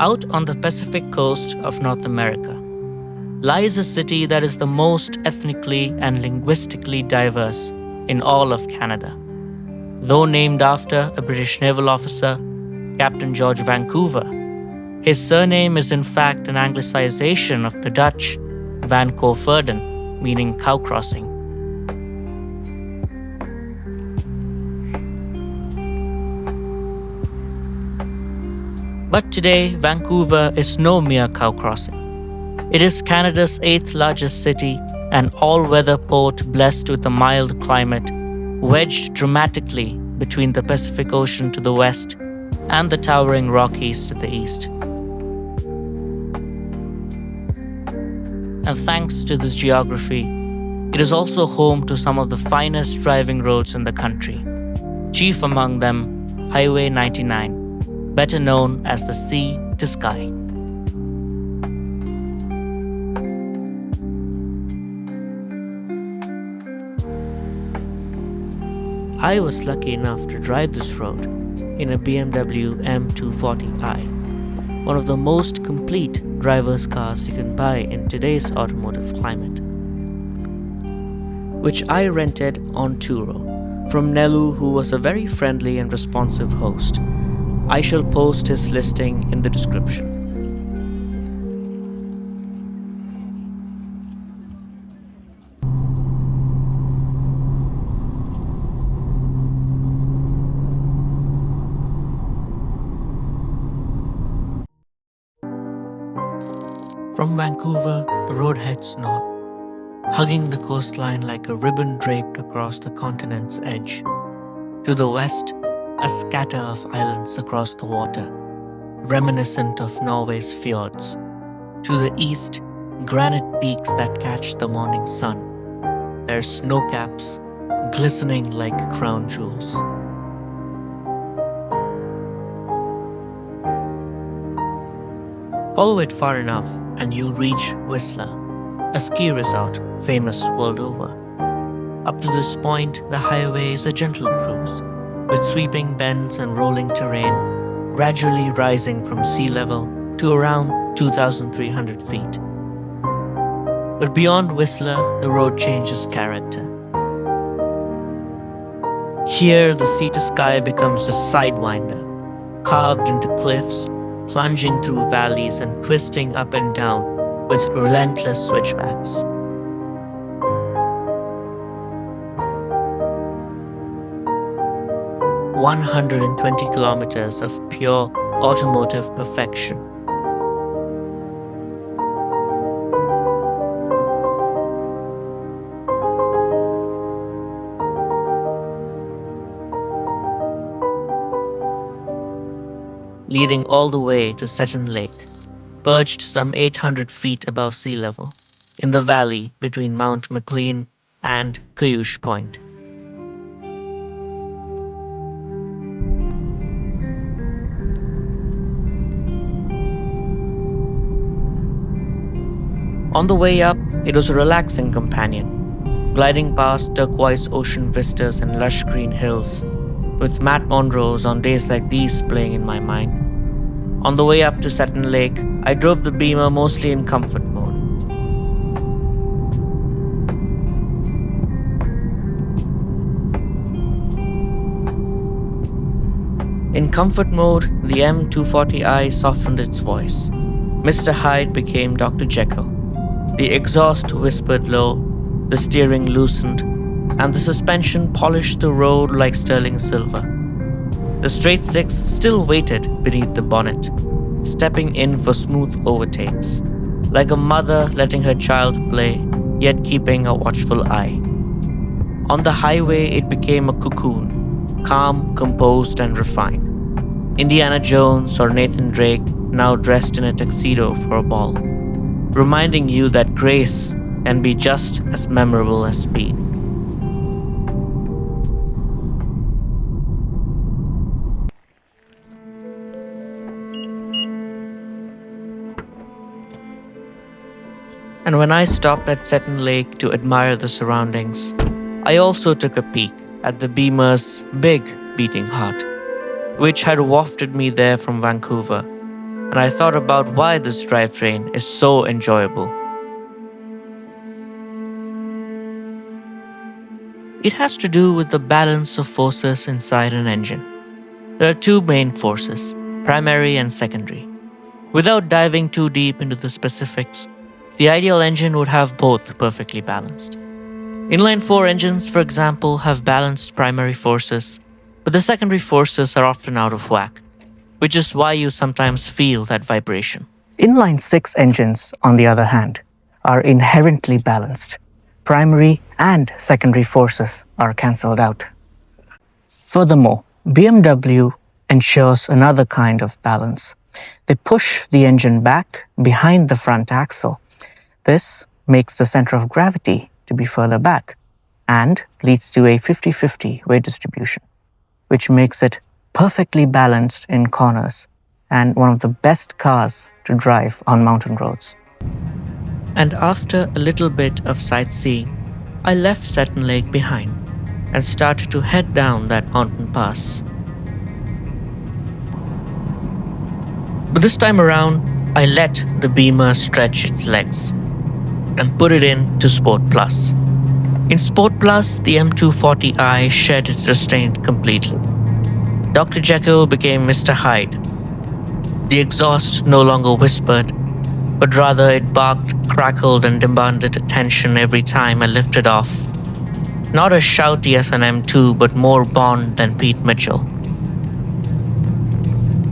Out on the Pacific coast of North America lies a city that is the most ethnically and linguistically diverse in all of Canada. Though named after a British naval officer, Captain George Vancouver, his surname is in fact an anglicization of the Dutch Van Koverden, meaning cow crossing. But today, Vancouver is no mere cow crossing. It is Canada's 8th largest city, an all-weather port blessed with a mild climate, wedged dramatically between the Pacific Ocean to the west and the towering Rockies to the east. And thanks to this geography, it is also home to some of the finest driving roads in the country, chief among them Highway 99. Better known as the Sea to Sky. I was lucky enough to drive this road in a BMW M240i, one of the most complete driver's cars you can buy in today's automotive climate, which I rented on Turo from Nelu, who was a very friendly and responsive host. I shall post his listing in the description. From Vancouver, the road heads north, hugging the coastline like a ribbon draped across the continent's edge. To the west, a scatter of islands across the water, reminiscent of Norway's fjords. To the east, granite peaks that catch the morning sun, their snow caps glistening like crown jewels. Follow it far enough and you'll reach Whistler, a ski resort famous world over. Up to this point, the highway is a gentle cruise, with sweeping bends and rolling terrain, gradually rising from sea level to around 2,300 feet. But beyond Whistler, the road changes character. Here, the sea to sky becomes a sidewinder, carved into cliffs, plunging through valleys and twisting up and down with relentless switchbacks. "120 kilometers of pure automotive perfection." Leading all the way to Seton Lake, perched some 800 feet above sea level, in the valley between Mount McLean and Cayush Point. On the way up, it was a relaxing companion, gliding past turquoise ocean vistas and lush green hills, with Matt Monroe's On Days Like These playing in my mind. On the way up to Seton Lake, I drove the Beamer mostly in comfort mode. In comfort mode, the M240i softened its voice. Mr. Hyde became Dr. Jekyll. The exhaust whispered low, the steering loosened, and the suspension polished the road like sterling silver. The Straight-6 still waited beneath the bonnet, stepping in for smooth overtakes, like a mother letting her child play, yet keeping a watchful eye. On the highway, it became a cocoon, calm, composed, and refined. Indiana Jones or Nathan Drake, now dressed in a tuxedo for a ball, reminding you that grace can be just as memorable as speed. And when I stopped at Seton Lake to admire the surroundings, I also took a peek at the Beamer's big beating heart, which had wafted me there from Vancouver, and I thought about why this drivetrain is so enjoyable. It has to do with the balance of forces inside an engine. There are two main forces, primary and secondary. Without diving too deep into the specifics, the ideal engine would have both perfectly balanced. Inline-4 engines, for example, have balanced primary forces, but the secondary forces are often out of whack, which is why you sometimes feel that vibration. Inline-6 engines, on the other hand, are inherently balanced. Primary and secondary forces are cancelled out. Furthermore, BMW ensures another kind of balance. They push the engine back behind the front axle. This makes the center of gravity to be further back and leads to a 50-50 weight distribution, which makes it perfectly balanced in corners and one of the best cars to drive on mountain roads. And after a little bit of sightseeing, I left Seton Lake behind and started to head down that mountain pass. But this time around, I let the Beamer stretch its legs and put it into Sport Plus. In Sport Plus, the M240i shed its restraint completely. Dr. Jekyll became Mr. Hyde. The exhaust no longer whispered, but rather it barked, crackled, and demanded attention every time I lifted off. Not as shouty as an M2, but more Bond than Pete Mitchell.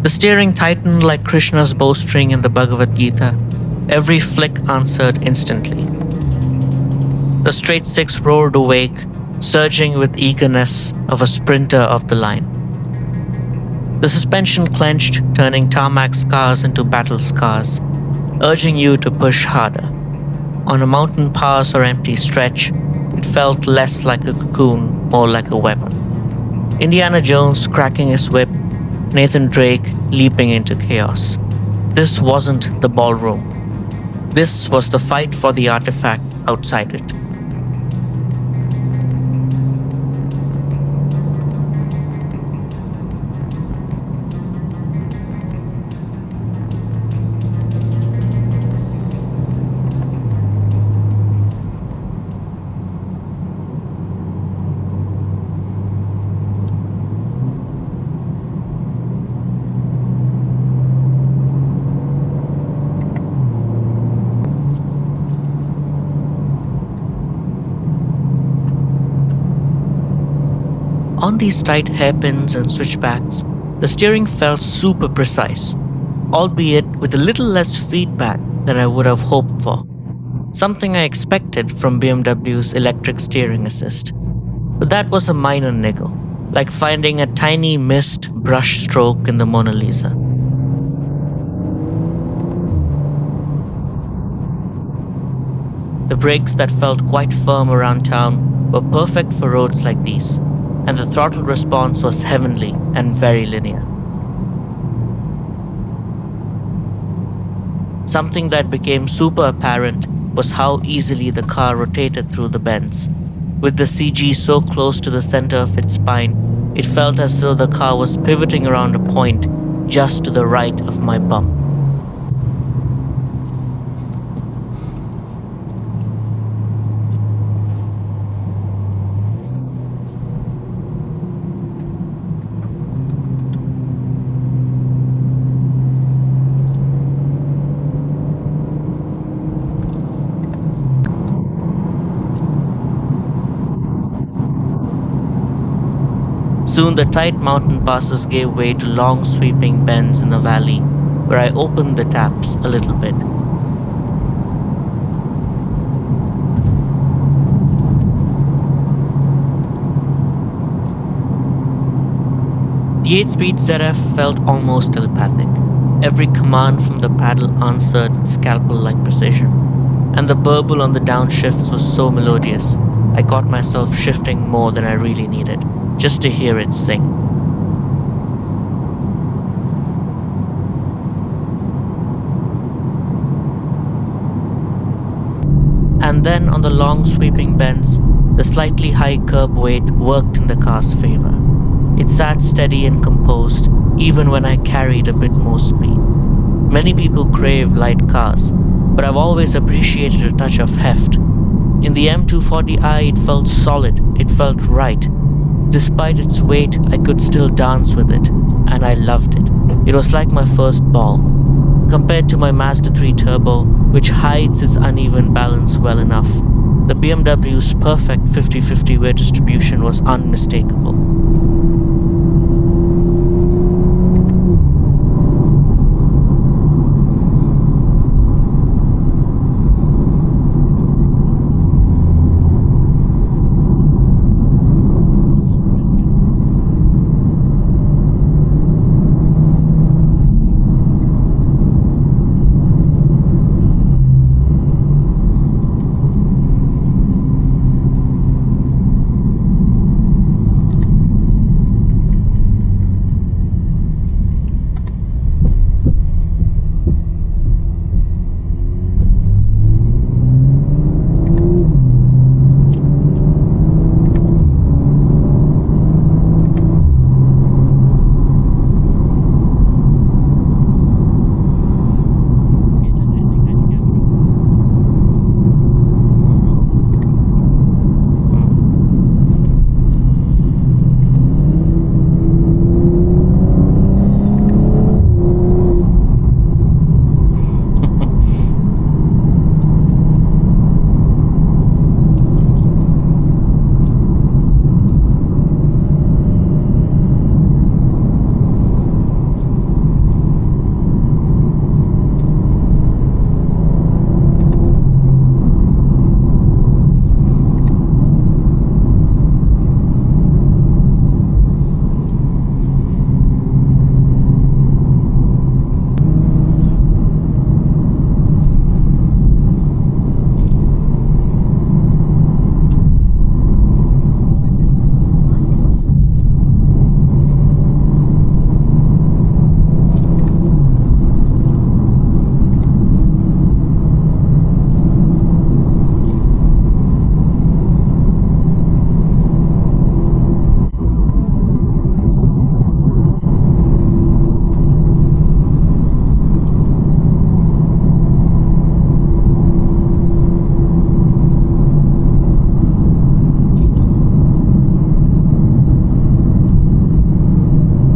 The steering tightened like Krishna's bowstring in the Bhagavad Gita. Every flick answered instantly. The Straight-6 roared awake, surging with eagerness of a sprinter off the line. The suspension clenched, turning tarmac scars into battle scars, urging you to push harder. On a mountain pass or empty stretch, it felt less like a cocoon, more like a weapon. Indiana Jones cracking his whip, Nathan Drake leaping into chaos. This wasn't the ballroom. This was the fight for the artifact outside it. On these tight hairpins and switchbacks, the steering felt super precise, albeit with a little less feedback than I would have hoped for. Something I expected from BMW's electric steering assist. But that was a minor niggle, like finding a tiny missed brush stroke in the Mona Lisa. The brakes that felt quite firm around town were perfect for roads like these, and the throttle response was heavenly and very linear. Something that became super apparent was how easily the car rotated through the bends. With the CG so close to the center of its spine, it felt as though the car was pivoting around a point just to the right of my bump. Soon the tight mountain passes gave way to long sweeping bends in the valley, where I opened the taps a little bit. The 8-speed ZF felt almost telepathic. Every command from the paddle answered with scalpel-like precision, and the burble on the downshifts was so melodious, I caught myself shifting more than I really needed, just to hear it sing. And then on the long sweeping bends, the slightly high curb weight worked in the car's favor. It sat steady and composed, even when I carried a bit more speed. Many people crave light cars, but I've always appreciated a touch of heft. In the M240i, it felt solid, it felt right. Despite its weight, I could still dance with it, and I loved it. It was like my first ball. Compared to my Mazda 3 Turbo, which hides its uneven balance well enough, the BMW's perfect 50-50 weight distribution was unmistakable.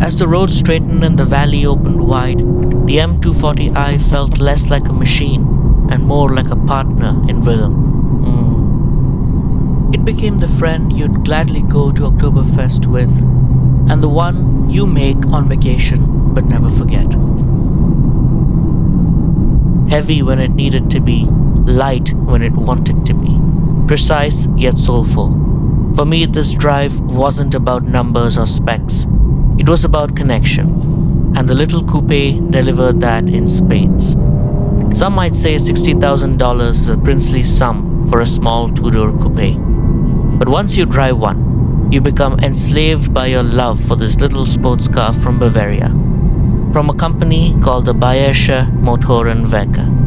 As the road straightened and the valley opened wide, the M240i felt less like a machine and more like a partner in rhythm. It became the friend you'd gladly go to Oktoberfest with, and the one you make on vacation but never forget. Heavy when it needed to be, light when it wanted to be, precise yet soulful. For me, this drive wasn't about numbers or specs. It was about connection, and the little coupe delivered that in spades. Some might say $60,000 is a princely sum for a small two-door coupe. But once you drive one, you become enslaved by your love for this little sports car from Bavaria, from a company called the Bayerische Motoren Werke.